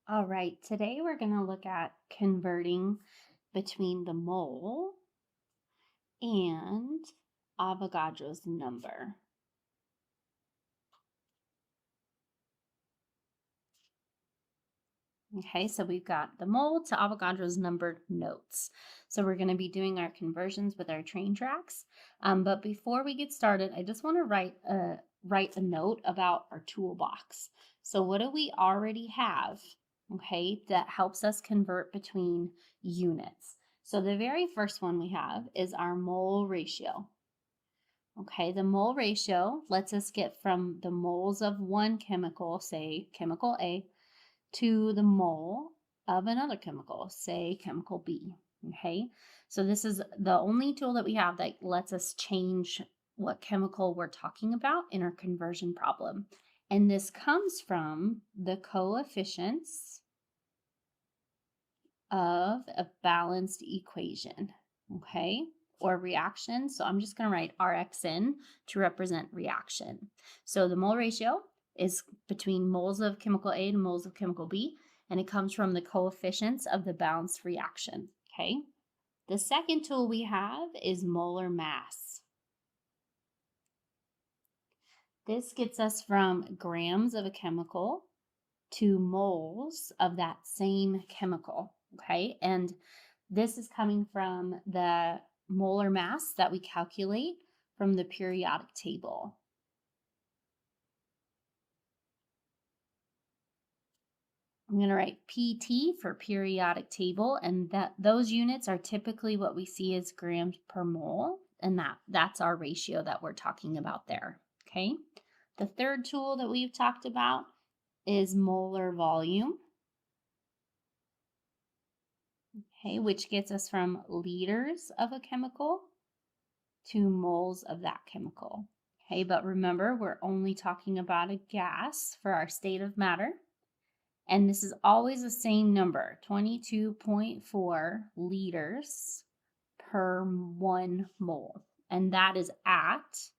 All right, today we're going to look at converting between the mole and Avogadro's number. Okay, so we've got the mole to Avogadro's number notes. So we're going to be doing our conversions with our train tracks. But before we get started, I just want to write a note about our toolbox. So what do we already have, okay, that helps us convert between units? So the very first one we have is our mole ratio. Okay, the mole ratio lets us get from the moles of one chemical, say chemical A, to the mole of another chemical, say chemical B. Okay, so this is the only tool that we have that lets us change what chemical we're talking about in our conversion problem. And this comes from the coefficients of a balanced equation, okay, or reaction. So I'm just going to write Rxn to represent reaction. So the mole ratio is between moles of chemical A and moles of chemical B, and it comes from the coefficients of the balanced reaction, okay? The second tool we have is molar mass. This gets us from grams of a chemical to moles of that same chemical, okay? And this is coming from the molar mass that we calculate from the periodic table. I'm going to write PT for periodic table, and those units are typically what we see as grams per mole, and that's our ratio that we're talking about there, okay? The third tool that we've talked about is molar volume, okay, which gets us from liters of a chemical to moles of that chemical. Okay, but remember, we're only talking about a gas for our state of matter. And this is always the same number, 22.4 liters per 1 mole. And that is at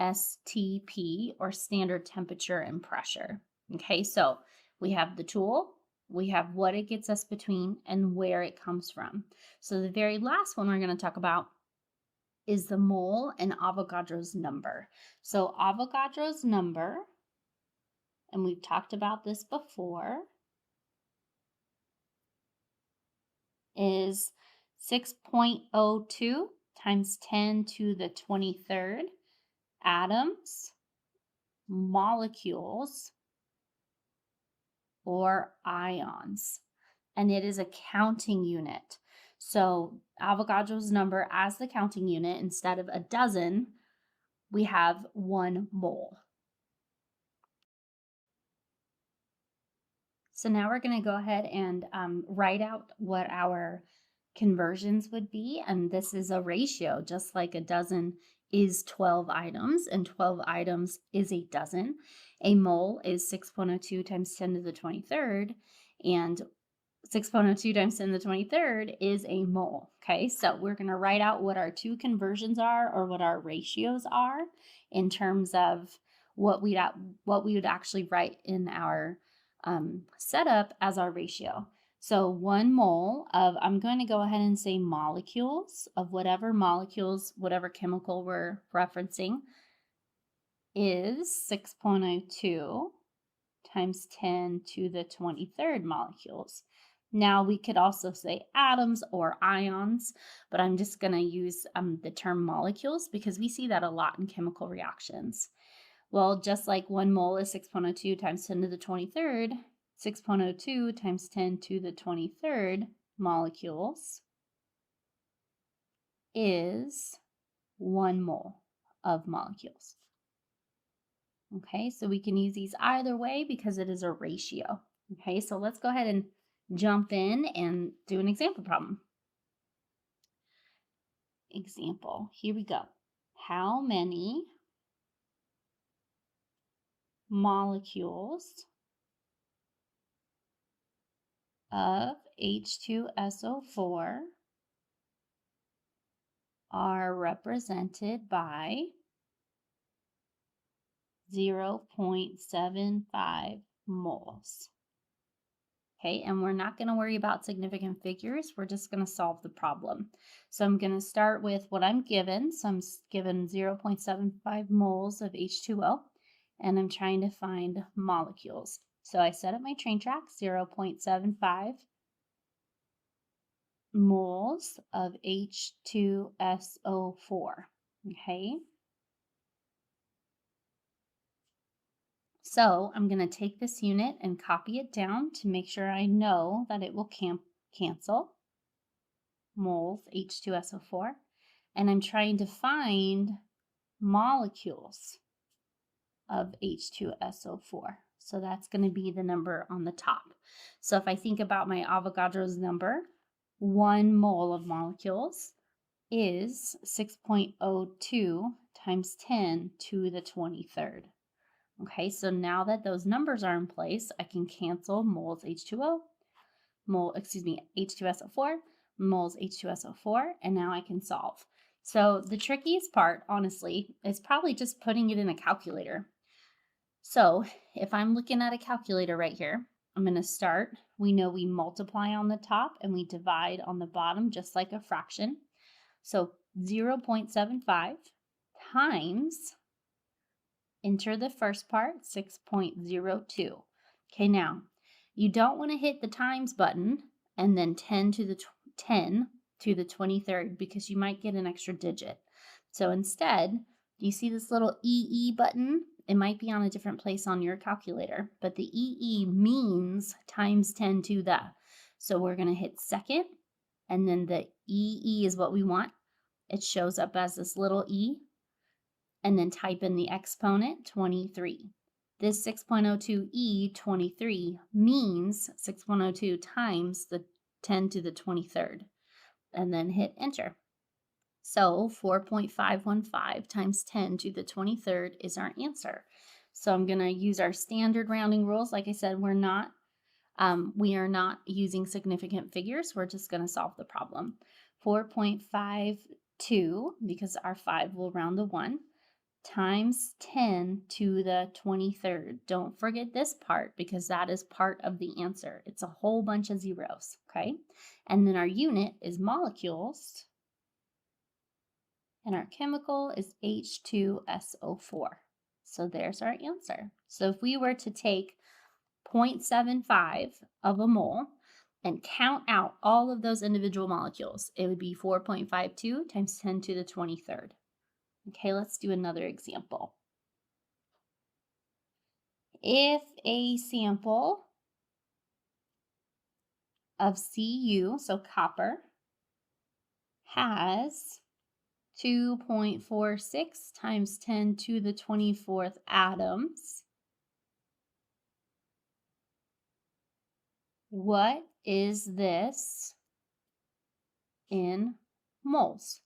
STP, or standard temperature and pressure. Okay, so we have the tool, we have what it gets us between, and where it comes from. So the very last one we're going to talk about is the mole and Avogadro's number. So Avogadro's number, and we've talked about this before, is 6.02 times 10 to the 23rd atoms, molecules, or ions. And it is a counting unit. So Avogadro's number as the counting unit, instead of a dozen, we have 1 mole. So now we're going to go ahead and write out what our conversions would be. And this is a ratio, just like a dozen is 12 items, and 12 items is a dozen. A mole is 6.02 times 10 to the 23rd, and 6.02 times 10 to the 23rd is a mole. Okay, so we're going to write out what our two conversions are, or what our ratios are, in terms of what we would actually write in our setup as our ratio. So 1 mole of, I'm going to go ahead and say molecules of whatever chemical we're referencing, is 6.02 times 10 to the 23rd molecules. Now we could also say atoms or ions, but I'm just going to use the term molecules because we see that a lot in chemical reactions. Well, just like 1 mole is 6.02 times 10 to the 23rd, 6.02 times 10 to the 23rd molecules is 1 mole of molecules. Okay, so we can use these either way because it is a ratio. Okay, so let's go ahead and jump in and do an example problem. Example, here we go. How many molecules of H2SO4 are represented by 0.75 moles? Okay, and we're not going to worry about significant figures. We're just going to solve the problem. So I'm going to start with what I'm given. So given 0.75 moles of H2O, and I'm trying to find molecules. So I set up my train tracks, 0.75 moles of H2SO4. Okay, so I'm going to take this unit and copy it down to make sure I know that it will cancel. Moles, H2SO4, and I'm trying to find molecules of H2SO4. So that's going to be the number on the top. So if I think about my Avogadro's number, 1 mole of molecules is 6.02 times 10 to the 23rd. Okay, so now that those numbers are in place, I can cancel moles H2O, H2SO4, moles H2SO4, and now I can solve. So the trickiest part, honestly, is probably just putting it in a calculator. So if I'm looking at a calculator right here, I'm going to start. We know we multiply on the top and we divide on the bottom just like a fraction. So 0.75 times, enter the first part, 6.02. Okay, now you don't want to hit the times button and then 10 to the 23rd because you might get an extra digit. So instead, you see this little EE button? It might be on a different place on your calculator, but the EE means times 10 to the. So we're going to hit second, and then the EE is what we want. It shows up as this little E, and then type in the exponent, 23. This 6.02e 23 means 6.02 times the 10 to the 23rd, and then hit enter. So 4.515 times 10 to the 23rd is our answer. So I'm going to use our standard rounding rules. Like I said, we are not using significant figures. We're just going to solve the problem. 4.52, because our 5 will round to 1, times 10 to the 23rd. Don't forget this part because that is part of the answer. It's a whole bunch of zeros, okay? And then our unit is molecules, and our chemical is H2SO4. So there's our answer. So if we were to take 0.75 of a mole and count out all of those individual molecules, it would be 4.52 times 10 to the 23rd. Okay, let's do another example. If a sample of Cu, so copper, has 2.46 times 10 to the 24th atoms, what is this in moles?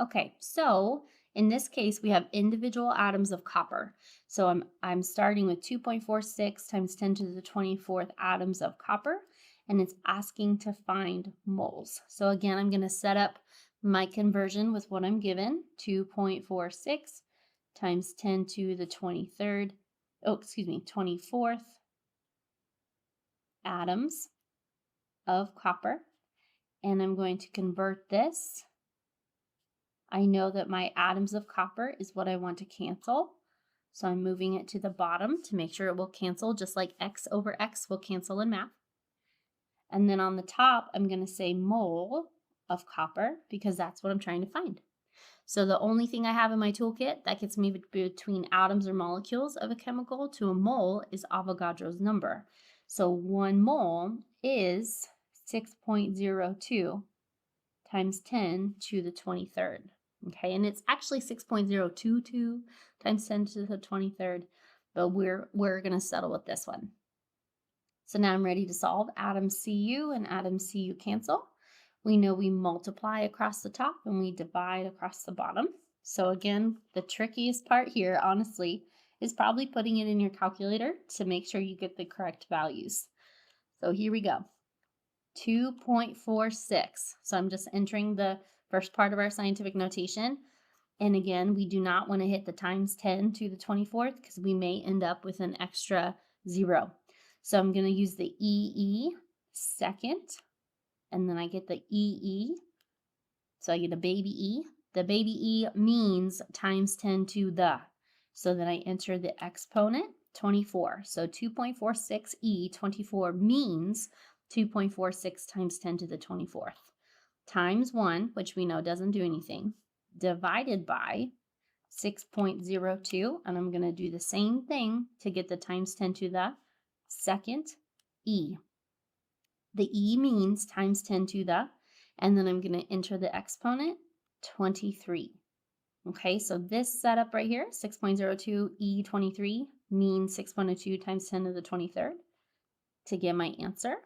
Okay, so in this case, we have individual atoms of copper. So I'm starting with 2.46 times 10 to the 24th atoms of copper, and it's asking to find moles. So again, I'm going to set up my conversion with what I'm given, 2.46 times 10 to the 24th atoms of copper. And I'm going to convert this. I know that my atoms of copper is what I want to cancel. So I'm moving it to the bottom to make sure it will cancel, just like x over x will cancel in math. And then on the top, I'm going to say mole of copper because that's what I'm trying to find. So the only thing I have in my toolkit that gets me between atoms or molecules of a chemical to a mole is Avogadro's number. So 1 mole is 6.02 times 10 to the 23rd. Okay, and it's actually 6.022 times 10 to the 23rd, but we're going to settle with this one. So now I'm ready to solve. Atoms Cu and atoms Cu cancel. We know we multiply across the top and we divide across the bottom. So again, the trickiest part here, honestly, is probably putting it in your calculator to make sure you get the correct values. So here we go. 2.46. So I'm just entering the first part of our scientific notation. And again, we do not want to hit the times 10 to the 24th because we may end up with an extra 0. So I'm going to use the EE second, and then I get the EE. So I get a baby E. The baby E means times 10 to the. So then I enter the exponent, 24. So 2.46 E, 24 means 2.46 times 10 to the 24th, times 1, which we know doesn't do anything, divided by 6.02, and I'm going to do the same thing to get the times 10 to the second E. The E means times 10 to the, and then I'm going to enter the exponent, 23. Okay, so this setup right here, 6.02 E23, means 6.02 times 10 to the 23rd. To get my answer,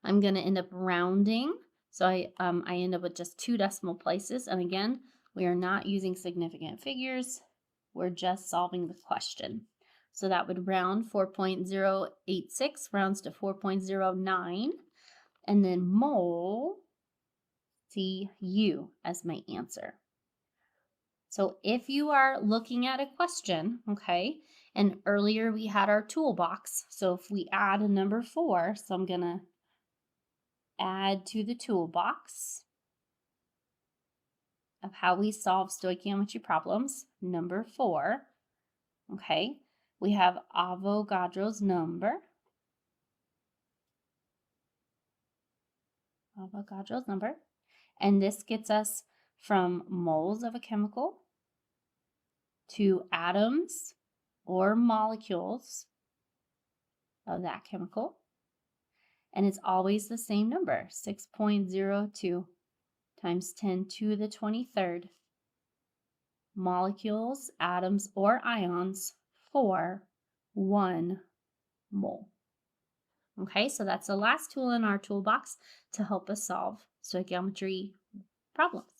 I'm going to end up rounding. So I end up with just 2 decimal places. And again, we are not using significant figures. We're just solving the question. So that would round 4.086 rounds to 4.09. And then mole, CU as my answer. So if you are looking at a question, okay, and earlier we had our toolbox. So if we add a number 4, so I'm going to add to the toolbox of how we solve stoichiometry problems, number 4, okay, we have Avogadro's number. Avogadro's number. And this gets us from moles of a chemical to atoms or molecules of that chemical. And it's always the same number, 6.02 times 10 to the 23rd molecules, atoms, or ions for 1 mole. Okay, so that's the last tool in our toolbox to help us solve stoichiometry problems.